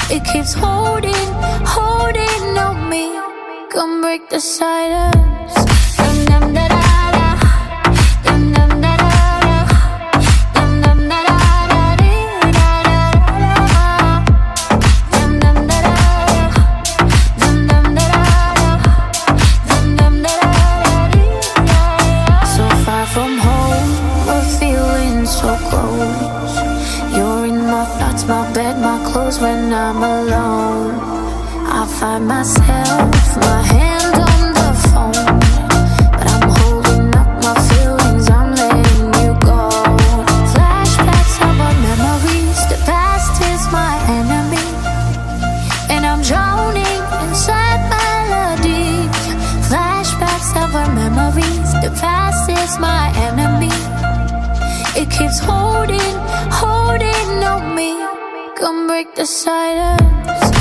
It keeps holding, holding on me. Come break the silence. Dum dum da da da. Dum dum da da da. Dum dum da da da dee da da da da. Dum dum da da da. Dum dum da da da. Dum dum da da da dee da da. So far from home, we're feeling so close. You're in my thoughts, my bed, my clothes when I'm alone. I find myself, my hand on the phone, but I'm holding up my feelings, I'm letting you go. Flashbacks of our memories, the past is my enemy, and I'm drowning inside melodies. Flashbacks of our memories, the past is my enemy. It keeps holding, holding on me. Come break the silence.